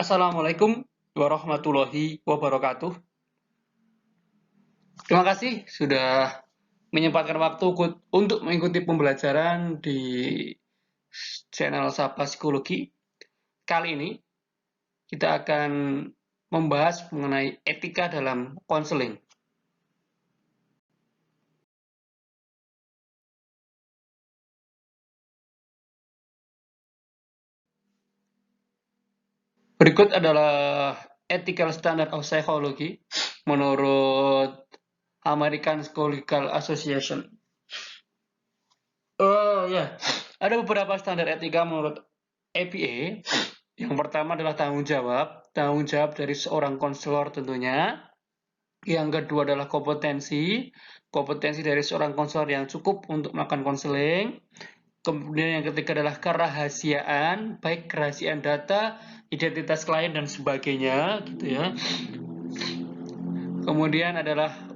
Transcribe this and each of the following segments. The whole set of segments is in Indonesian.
Assalamualaikum warahmatullahi wabarakatuh. Terima kasih sudah menyempatkan waktu untuk mengikuti pembelajaran di channel Sapa Psikologi. Kali ini kita akan membahas mengenai etika dalam konseling. Berikut adalah Ethical Standard of Psychology menurut American Psychological Association. Ada beberapa standar etika menurut APA. Yang pertama adalah tanggung jawab dari seorang konselor tentunya. Yang kedua adalah kompetensi dari seorang konselor yang cukup untuk melakukan konseling. Kemudian yang ketiga adalah kerahasiaan, baik kerahasiaan data, identitas klien dan sebagainya, gitu ya. Kemudian adalah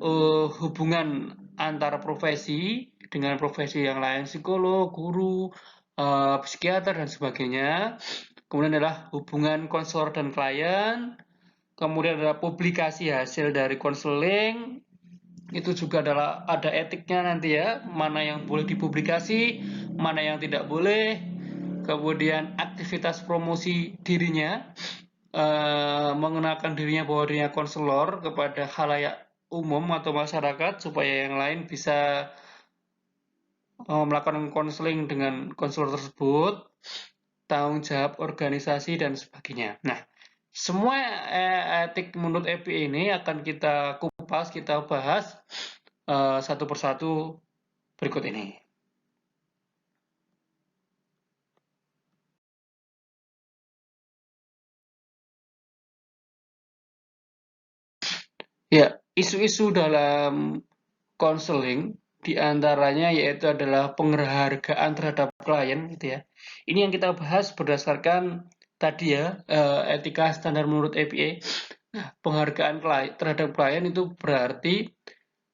hubungan antara profesi dengan profesi yang lain, psikolog, guru, psikiater dan sebagainya. Kemudian adalah hubungan konselor dan klien. Kemudian adalah publikasi hasil dari konseling. Itu juga adalah ada etiknya nanti ya, mana yang boleh dipublikasi, mana yang tidak boleh. Kemudian aktivitas promosi dirinya, mengenalkan dirinya bahwa dirinya konselor kepada khalayak umum atau masyarakat supaya yang lain bisa melakukan konseling dengan konselor tersebut, tanggung jawab organisasi dan sebagainya. Nah, semua etik menurut EPI ini akan kita kupas, kita bahas satu persatu berikut ini. Ya, isu-isu dalam konseling diantaranya yaitu adalah penghargaan terhadap klien, gitu ya. Ini yang kita bahas berdasarkan tadi ya, etika standar menurut APA. Nah, penghargaan terhadap klien itu berarti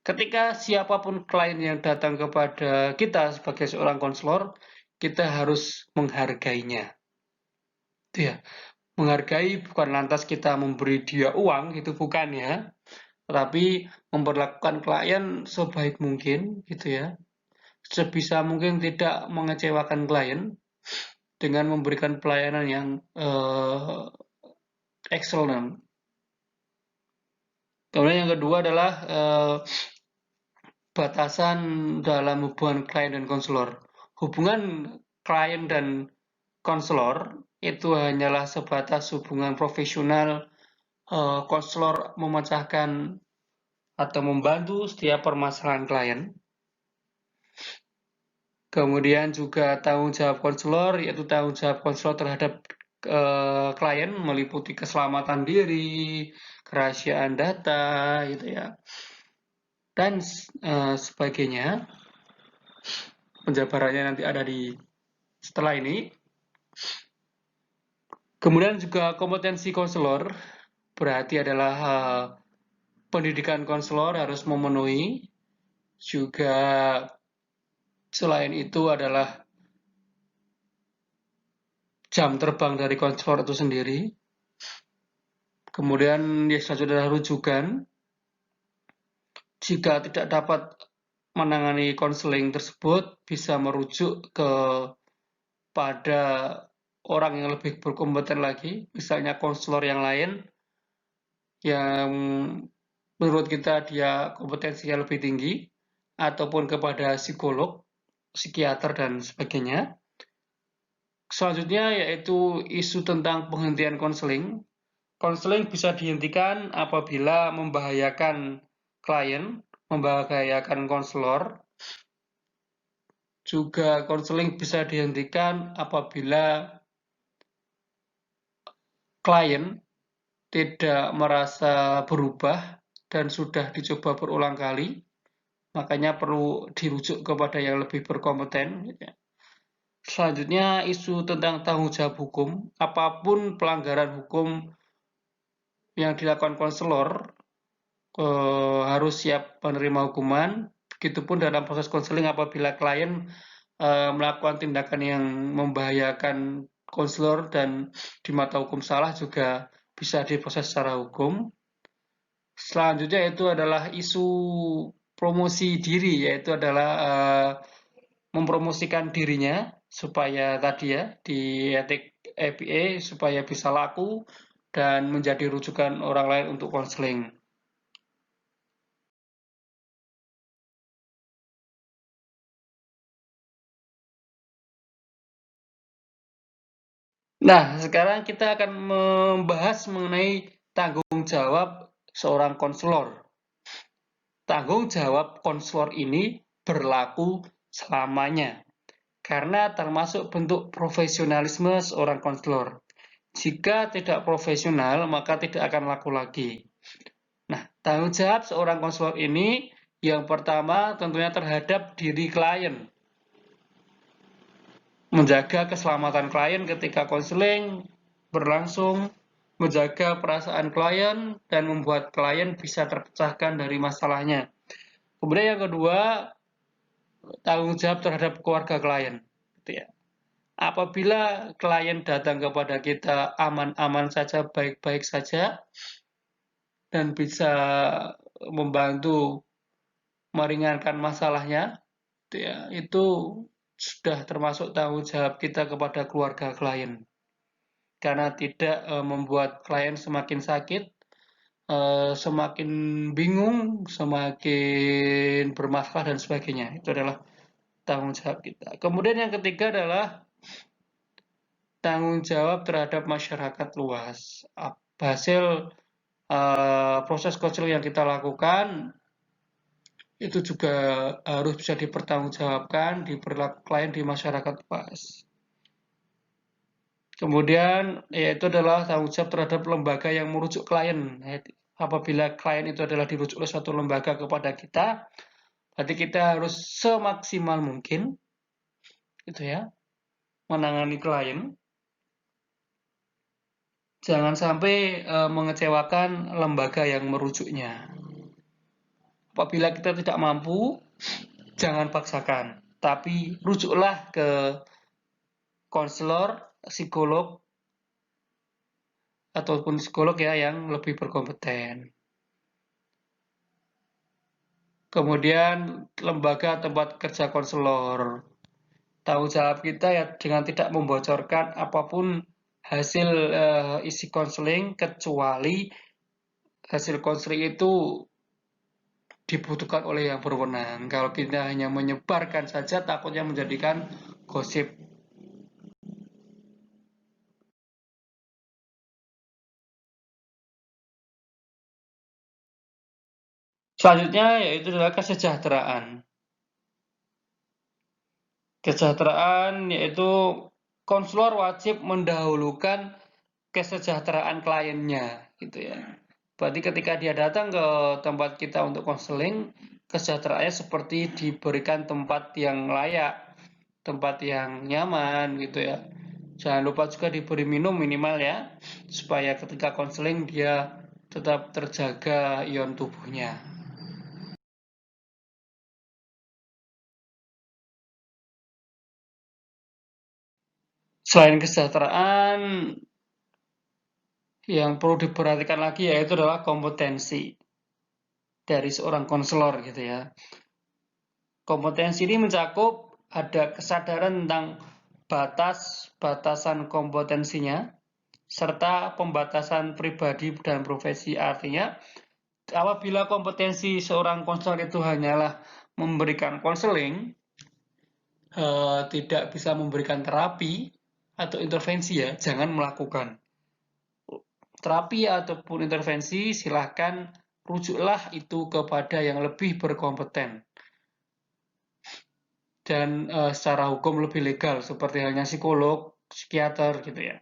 ketika siapapun klien yang datang kepada kita sebagai seorang konselor, kita harus menghargainya. Itu ya. Menghargai bukan lantas kita memberi dia uang, gitu bukan ya. Tetapi memperlakukan klien sebaik mungkin, gitu ya. Sebisa mungkin tidak mengecewakan klien dengan memberikan pelayanan yang excellent. Kemudian yang kedua adalah batasan dalam hubungan klien dan konselor. Hubungan klien dan konselor itu hanyalah sebatas hubungan profesional. Konselor memecahkan atau membantu setiap permasalahan klien. Kemudian juga tanggung jawab konselor, yaitu tanggung jawab konselor terhadap klien meliputi keselamatan diri, kerahasiaan data, gitu ya, dan sebagainya. Penjabarannya nanti ada di setelah ini. Kemudian juga kompetensi konselor berarti adalah pendidikan konselor harus memenuhi. Juga selain itu adalah jam terbang dari konselor itu sendiri. Kemudian yang selanjutnya adalah rujukan. Jika tidak dapat menangani konseling tersebut, bisa merujuk kepada orang yang lebih berkompeten lagi, misalnya konselor yang lain, yang menurut kita dia kompetensinya lebih tinggi, ataupun kepada psikolog, psikiater, dan sebagainya. Selanjutnya yaitu isu tentang penghentian konseling. Konseling bisa dihentikan apabila membahayakan klien, membahayakan konselor. Juga konseling bisa dihentikan apabila klien tidak merasa berubah dan sudah dicoba berulang kali, makanya perlu dirujuk kepada yang lebih berkompeten. Selanjutnya isu tentang tanggung jawab hukum. Apapun pelanggaran hukum yang dilakukan konselor harus siap menerima hukuman. Begitupun dalam proses konseling apabila klien melakukan tindakan yang membahayakan konselor dan di mata hukum salah juga bisa diproses secara hukum. Selanjutnya itu adalah isu promosi diri, yaitu adalah mempromosikan dirinya supaya tadi ya di etik APA supaya bisa laku dan menjadi rujukan orang lain untuk konseling. Nah, sekarang kita akan membahas mengenai tanggung jawab seorang konselor. Tanggung jawab konselor ini berlaku selamanya, karena termasuk bentuk profesionalisme seorang konselor. Jika tidak profesional, maka tidak akan laku lagi. Nah, tanggung jawab seorang konselor ini yang pertama tentunya terhadap diri klien. Menjaga keselamatan klien ketika konseling berlangsung, menjaga perasaan klien, dan membuat klien bisa terpecahkan dari masalahnya. Kemudian yang kedua, tanggung jawab terhadap keluarga klien. Gitu ya. Apabila klien datang kepada kita aman-aman saja, baik-baik saja, dan bisa membantu meringankan masalahnya, gitu ya, itu sudah termasuk tanggung jawab kita kepada keluarga klien. Karena tidak membuat klien semakin sakit, semakin bingung, semakin bermasalah dan sebagainya. Itu adalah tanggung jawab kita. Kemudian yang ketiga adalah tanggung jawab terhadap masyarakat luas. Hasil proses konseling yang kita lakukan itu juga harus bisa dipertanggungjawabkan di perilaku klien di masyarakat luas. Kemudian yaitu adalah tanggung jawab terhadap lembaga yang merujuk klien. Apabila klien itu adalah dirujuk oleh suatu lembaga kepada kita, berarti kita harus semaksimal mungkin gitu ya, menangani klien. Jangan sampai mengecewakan lembaga yang merujuknya. Apabila kita tidak mampu, jangan paksakan, tapi rujuklah ke konselor, psikolog, ataupun psikolog ya yang lebih berkompeten. Kemudian lembaga tempat kerja konselor. Tanggung jawab kita ya dengan tidak membocorkan apapun hasil isi konseling kecuali hasil konseling itu dibutuhkan oleh yang berwenang. Kalau kita hanya menyebarkan saja takutnya menjadikan gosip. Selanjutnya yaitu adalah kesejahteraan. Kesejahteraan yaitu konselor wajib mendahulukan kesejahteraan kliennya gitu ya. Berarti ketika dia datang ke tempat kita untuk konseling, kesejahteraannya seperti diberikan tempat yang layak, tempat yang nyaman gitu ya. Jangan lupa juga diberi minum minimal ya, supaya ketika konseling dia tetap terjaga ion tubuhnya. Selain kesejahteraan, yang perlu diperhatikan lagi yaitu adalah kompetensi dari seorang konselor gitu ya. Kompetensi ini mencakup ada kesadaran tentang batasan kompetensinya, serta pembatasan pribadi dan profesi. Artinya, apabila kompetensi seorang konselor itu hanyalah memberikan konseling, tidak bisa memberikan terapi atau intervensi ya, jangan melakukan. Terapi ataupun intervensi silahkan rujuklah itu kepada yang lebih berkompeten dan secara hukum lebih legal seperti halnya psikolog, psikiater gitu ya.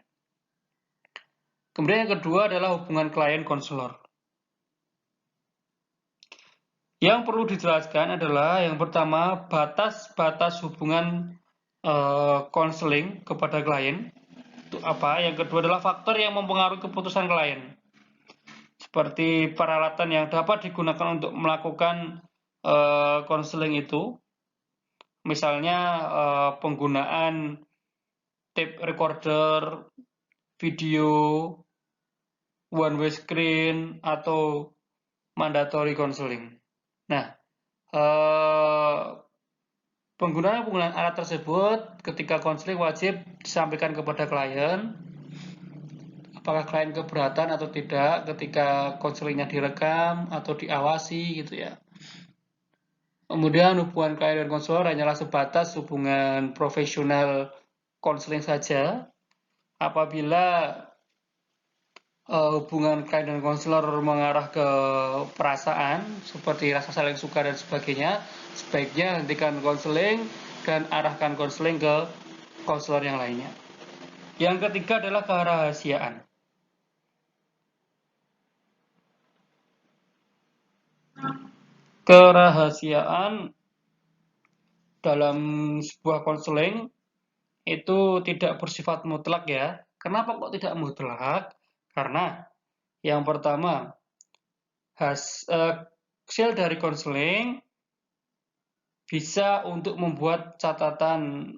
Kemudian yang kedua adalah hubungan klien konselor. Yang perlu dijelaskan adalah yang pertama batas-batas hubungan konseling kepada klien. Itu apa? Yang kedua adalah faktor yang mempengaruhi keputusan klien. Seperti peralatan yang dapat digunakan untuk melakukan konseling itu. Misalnya penggunaan tape recorder, video, one way screen, atau mandatory counseling. Nah, penggunaan alat tersebut ketika konseling wajib disampaikan kepada klien. Apakah klien keberatan atau tidak ketika konselingnya direkam atau diawasi gitu ya. Kemudian hubungan klien dan konselor hanyalah sebatas hubungan profesional konseling saja. Apabila hubungan klien dan konselor mengarah ke perasaan seperti rasa saling suka dan sebagainya, sebaiknya hentikan konseling dan arahkan konseling ke konselor yang lainnya. Yang ketiga adalah kerahasiaan. Kerahasiaan dalam sebuah konseling itu tidak bersifat mutlak ya. Kenapa kok tidak mutlak? Karena yang pertama, hasil dari konseling bisa untuk membuat catatan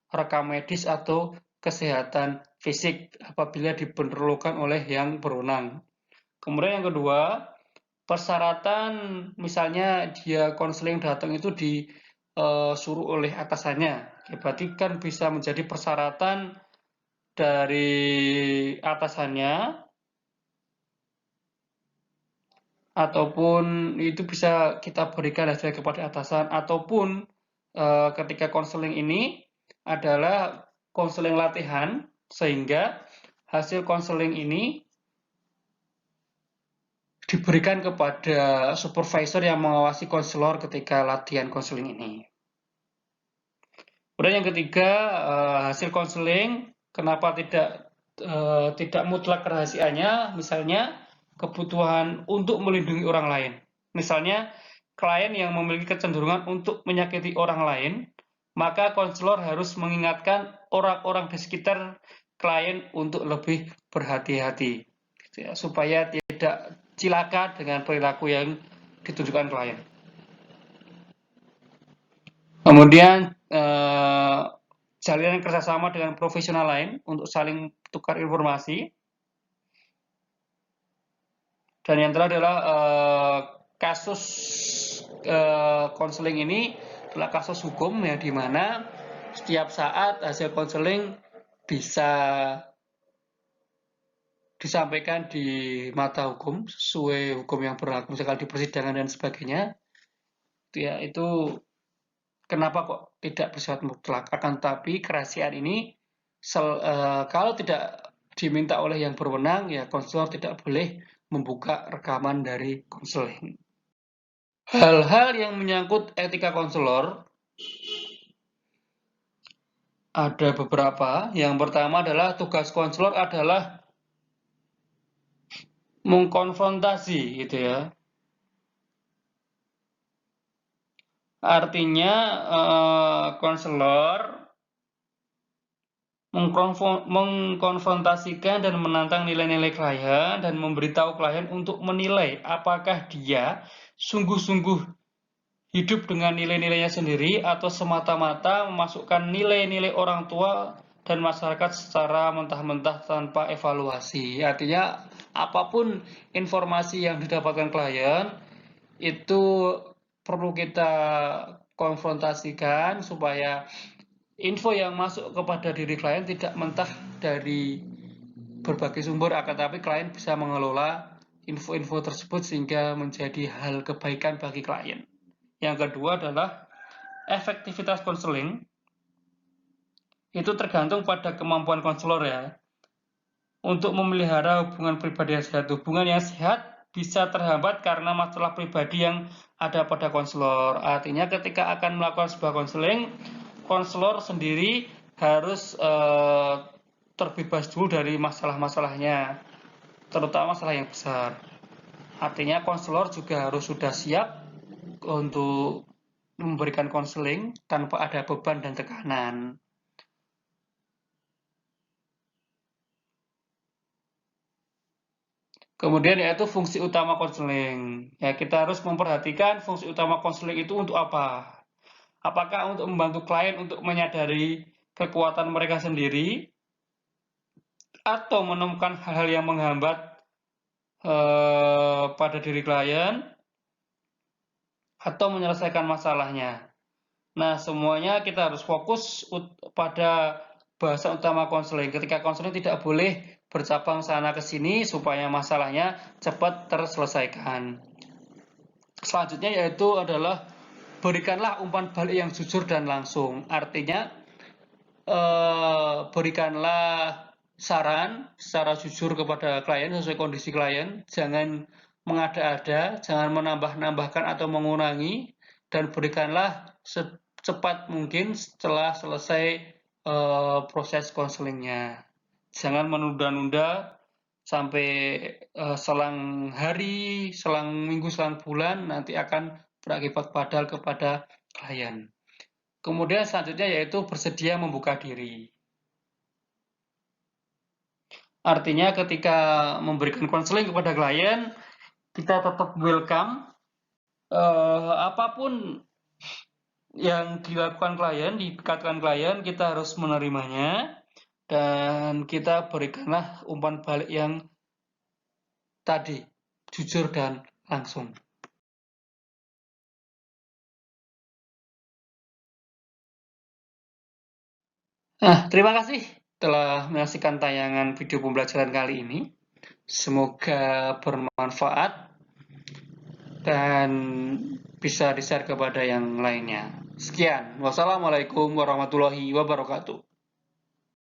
rekam medis atau kesehatan fisik apabila diperlukan oleh yang berwenang. Kemudian yang kedua, persyaratan misalnya dia konseling datang itu disuruh oleh atasannya, berarti kan bisa menjadi persyaratan dari atasannya ataupun itu bisa kita berikan hasil kepada atasan ataupun ketika konseling ini adalah konseling latihan sehingga hasil konseling ini diberikan kepada supervisor yang mengawasi konselor ketika latihan konseling ini. Kemudian yang ketiga, hasil konseling, kenapa tidak mutlak kerahasiaannya? Misalnya kebutuhan untuk melindungi orang lain. Misalnya klien yang memiliki kecenderungan untuk menyakiti orang lain, maka konselor harus mengingatkan orang-orang di sekitar klien untuk lebih berhati-hati, gitu ya, supaya tidak cilaka dengan perilaku yang ditunjukkan klien. Kemudian jalinan kerjasama dengan profesional lain untuk saling tukar informasi. Dan yang terakhir adalah kasus konseling ini adalah kasus hukum ya, di mana setiap saat hasil konseling bisa disampaikan di mata hukum sesuai hukum yang berlaku, misalkan di persidangan dan sebagainya. Ya, itu kenapa kok tidak bersifat mutlak. Akan tetapi kerahasiaan ini kalau tidak diminta oleh yang berwenang, ya konselor tidak boleh membuka rekaman dari konseling. Hal-hal yang menyangkut etika konselor ada beberapa. Yang pertama adalah tugas konselor adalah mengkonfrontasi, gitu ya. Artinya konselor mengkonfrontasikan dan menantang nilai-nilai klien dan memberitahu klien untuk menilai apakah dia sungguh-sungguh hidup dengan nilai-nilainya sendiri atau semata-mata memasukkan nilai-nilai orang tua dan masyarakat secara mentah-mentah tanpa evaluasi. Artinya apapun informasi yang didapatkan klien itu perlu kita konfrontasikan supaya info yang masuk kepada diri klien tidak mentah dari berbagai sumber, akan tetapi klien bisa mengelola info-info tersebut sehingga menjadi hal kebaikan bagi klien. Yang kedua adalah efektivitas konseling. Itu tergantung pada kemampuan konselor ya. Untuk memelihara hubungan pribadi yang sehat. Hubungan yang sehat bisa terhambat karena masalah pribadi yang ada pada konselor. Artinya ketika akan melakukan sebuah konseling, konselor sendiri harus terbebas dulu dari masalah-masalahnya, terutama masalah yang besar. Artinya konselor juga harus sudah siap untuk memberikan konseling tanpa ada beban dan tekanan. Kemudian yaitu fungsi utama konseling. Ya, kita harus memperhatikan fungsi utama konseling itu untuk apa. Apakah untuk membantu klien untuk menyadari kekuatan mereka sendiri atau menemukan hal-hal yang menghambat pada diri klien atau menyelesaikan masalahnya. Nah, semuanya kita harus fokus pada bahasan utama konseling. Ketika konseling tidak boleh bercabang sana ke sini supaya masalahnya cepat terselesaikan. Selanjutnya yaitu adalah berikanlah umpan balik yang jujur dan langsung. Artinya berikanlah saran secara jujur kepada klien sesuai kondisi klien. Jangan mengada-ada, jangan menambah-nambahkan atau mengurangi, dan berikanlah secepat mungkin setelah selesai proses konselingnya. Jangan menunda-nunda sampai selang hari, selang minggu, selang bulan, nanti akan berakibat fatal kepada klien. Kemudian selanjutnya yaitu bersedia membuka diri. Artinya ketika memberikan konseling kepada klien, kita tetap welcome. Apapun yang dilakukan klien, dikatakan klien, kita harus menerimanya. Dan kita berikanlah umpan balik yang tadi, jujur dan langsung. Nah, terima kasih telah menyaksikan tayangan video pembelajaran kali ini. Semoga bermanfaat dan bisa di-share kepada yang lainnya. Sekian. Wassalamualaikum warahmatullahi wabarakatuh.